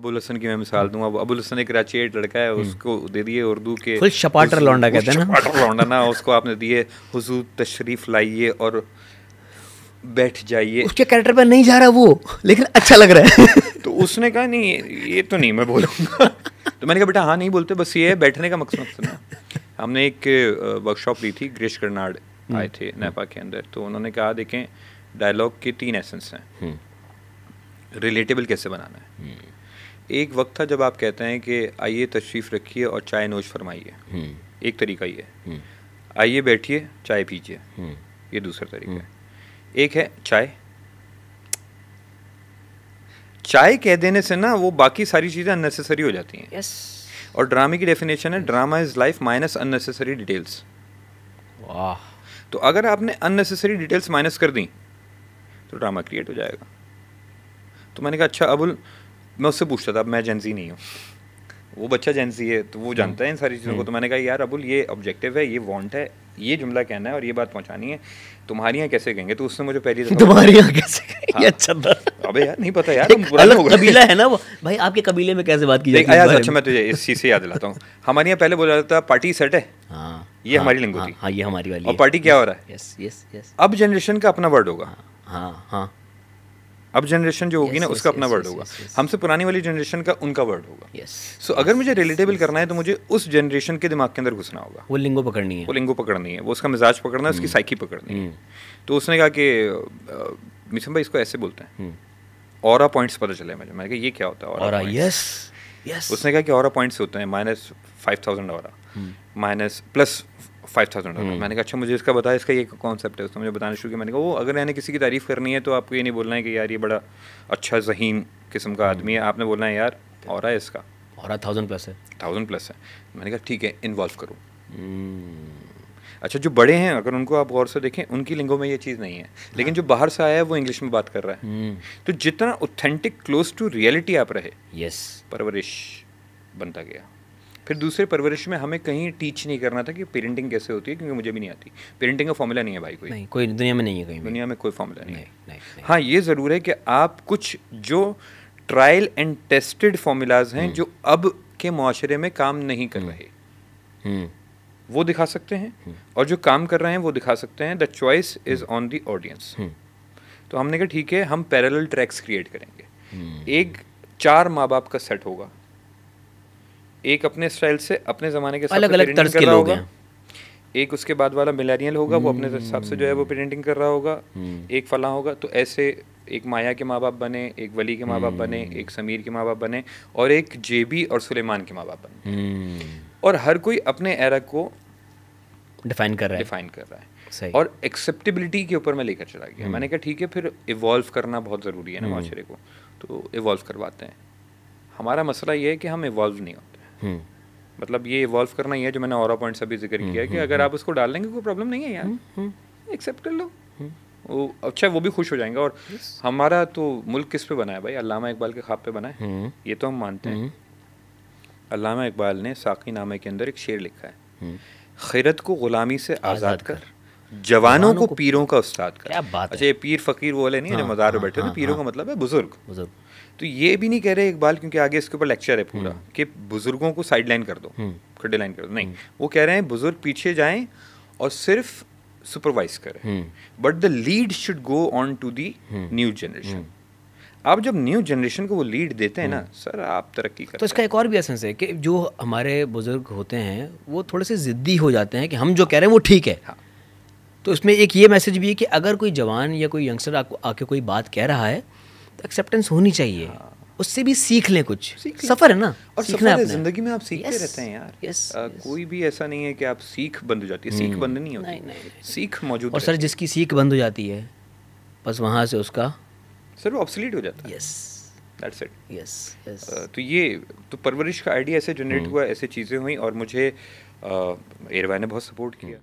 अबुल हसन की मैं मिसाल दूं, अब अबुल हसन एक कराची लड़का है, उसको दे दिए उर्दू के फुल शपाटर लौंडा कहते हैं ना, शपाटर लौंडा ना, उसको आपने दिए हुजूर तशरीफ लाइए और बैठ जाइए, उसके कैरेक्टर पर नहीं जा रहा वो, लेकिन अच्छा लग रहा है तो उसने कहा नहीं ये तो नहीं मैं बोलूँगा तो मैंने कहा बेटा हाँ नहीं बोलते, बस ये है बैठने का मकसद ना। हमने एक वर्कशॉप ली थी, ग्रीश कर्नाड आए थे नेपा के अंदर, तो उन्होंने कहा देखें डायलॉग के 3 एसेंस हैं, रिलेटेबल कैसे बनाना है। एक वक्त था जब आप कहते हैं कि आइए तशरीफ़ रखिए और चाय नोश फरमाइए, एक तरीका ये है, आइए बैठिए चाय पीजिए, ये दूसरा तरीका है। एक है चाय कह देने से ना वो बाकी सारी चीज़ें अननेसेसरी हो जाती हैं। और ड्रामे की डेफिनेशन है drama is life minus unnecessary details. वाह। तो अगर आपने अननेसेसरी डिटेल्स माइनस कर दी तो ड्रामा क्रिएट हो जाएगा। तो मैंने कहा अच्छा अबुल, मैं उससे पूछता था, अब मैं जेंजी नहीं हूँ, वो बच्चा जेंजी है तो वो जानता है इन सारी चीज़ों को। तो मैंने कहा यार अबुल ये ऑब्जेक्टिव है, ये वांट है, ये जुमला कहना है और ये बात पहुंचानी है, तुम्हारी यहाँ कैसे कहेंगे। तो उसने मुझे पहली दफा तुम्हारी यहाँ कैसे कहेंगे, अच्छा था। अबे यार नहीं पता यार, अलग कबीला है ना वो भाई, आपके कबीले में कैसे बात की जाती है। अच्छा मैं तुझे इस चीज़ से याद दिलाता हूँ, हमारे यहाँ पहले बोला जाता था पार्टी सेट है, ये हमारी लिंगो थी, हाँ ये हमारी वाली, और पार्टी क्या हो रहा है। Yes yes yes. अब जनरेशन का अपना वर्ड होगा, हाँ हाँ, अब जनरेशन जो होगी ना उसका अपना वर्ड होगा, हमसे पुरानी वाली जनरेशन का उनका वर्ड होगा। सो अगर मुझे रिलेटेबल करना है तो मुझे उस जनरेशन के दिमाग के अंदर घुसना होगा, वो लिंगो पकड़नी है, वो लिंगो पकड़नी है, वो उसका मिजाज पकड़ना है, उसकी साइकी पकड़नी है। तो उसने कहा कि मिशन भाई इसको ऐसे बोलते हैं, ऑरा पॉइंट्स पता चले मुझे। मैंने कहा ये क्या होता है ऑरा? Yes yes. उसने कहा कि ऑरा पॉइंट्स होते हैं -5000 ऑरा, +5000 ऑरा। मैंने कहा अच्छा मुझे इसका बता, इसका ये कॉन्सेप्ट है। उसने मुझे बताना शुरू किया। मैंने कहा वो अगर मैंने किसी की तारीफ़ करनी है तो आपको ये नहीं बोलना है कि यार ये बड़ा अच्छा ज़हीन किस्म का आदमी है, आपने बोलना है यार ऑरा है इसका, ऑरा 1000+ है, 1000+ है। मैंने कहा ठीक है इन्वॉल्व करो। अच्छा जो बड़े हैं अगर उनको आप गौर से देखें, उनकी लिंगो में ये चीज़ नहीं है, लेकिन जो बाहर से आया है वो इंग्लिश में बात कर रहा है। तो जितना ऑथेंटिक क्लोज टू रियलिटी आप रहे, परवरिश बनता गया। फिर दूसरे परवरिश में हमें कहीं टीच नहीं करना था कि पेरेंटिंग कैसे होती है, क्योंकि मुझे भी नहीं आती। पेरेंटिंग का फॉर्मूला नहीं है भाई, कोई दुनिया में नहीं है, कहीं दुनिया में कोई फॉर्मूला नहीं है। हाँ ये ज़रूर है कि आप कुछ जो ट्रायल एंड टेस्टेड फॉर्मूलाज हैं जो अब के मुआशरे में काम नहीं कर रहे, वो दिखा सकते हैं, और जो काम कर रहे हैं वो दिखा सकते हैं। The choice is on the audience. तो हमने कहा ठीक है हम पैरेलल ट्रैक्स क्रिएट करेंगे। एक 4 माँ बाप का सेट होगा, एक अपने स्टाइल से अपने ज़माने के अलग अलग तर्ज के लोग हैं, एक उसके बाद वाला मिलेनियल होगा, वो अपने हिसाब से जो है वो पेरेंटिंग कर रहा होगा, एक फलां होगा। तो ऐसे एक माया के माँ बाप बने, एक वली के माँ बाप बने, एक समीर के माँ बाप बने, और एक जेबी और सुलेमान के माँ बाप बने। और हर कोई अपने एरा को डिफाइन कर रहा है सही। और एक्सेप्टेबिलिटी के ऊपर मैं लेकर चला गया। मैंने कहा ठीक है फिर इवॉल्व करना बहुत ज़रूरी है ना माशरे को, तो इवॉल्व करवाते हैं। हमारा मसला ये है कि हम इवॉल्व नहीं होते। मतलब ये इवॉल्व करना ही है जो मैंने ऑरा पॉइंट्स अभी जिक्र किया है कि अगर आप उसको डाल लेंगे कोई प्रॉब्लम नहीं है यार, एक्सेप्ट कर लो, वो अच्छा वो भी खुश हो जाएंगे। और हमारा तो मुल्क किस पे बना है भाई? अल्लामा इकबाल के ख्वाब पे बना है, ये तो हम मानते हैं। अल्लामा इकबाल ने साकी नामे के अंदर एक शेर लिखा है, खैरत को गुलामी से आज़ाद कर, जवानों को पीरों का उस्ताद कर। क्या बात है। अच्छा ये पीर फ़कीर वो वाले नहीं जो मज़ार में बैठे, तो पीरों का मतलब है बुजुर्ग। तो ये भी नहीं कह रहे इकबाल, क्योंकि आगे इसके ऊपर लेक्चर है पूरा, कि बुजुर्गों को साइड लाइन कर दो, खड्डे लाइन कर दो, नहीं। वो कह रहे हैं बुजुर्ग पीछे जाएं और सिर्फ सुपरवाइज करें, but the lead should go on to the new generation. आप जब न्यू जनरेशन को वो लीड देते हैं ना सर, आप तरक्की करते हैं। तो इसका एक और भी एसेंस है कि जो हमारे बुजुर्ग होते हैं वो थोड़े से ज़िद्दी हो जाते हैं कि हम जो कह रहे हैं वो ठीक है। हाँ। तो इसमें एक ये मैसेज भी है कि अगर कोई जवान या कोई यंगस्टर आपको आके कोई बात कह रहा है तो एक्सेप्टेंस होनी चाहिए। हाँ। उससे भी सीख लें कुछ, सफ़र है ना, और सीखना है ज़िंदगी में, आप सीखते रहते हैं यार। कोई भी ऐसा नहीं है कि आप सीख बंद हो जाती है, सीख बंद नहीं होती, सीख मौजूद। और सर जिसकी सीख बंद हो जाती है बस वहाँ से उसका सर वो ऑब्सोलीट हो जाता है। That's it. तो ये तो परवरिश का आइडिया ऐसे जनरेट हुआ, ऐसे चीज़ें हुई, और मुझे एरवान ने बहुत सपोर्ट किया।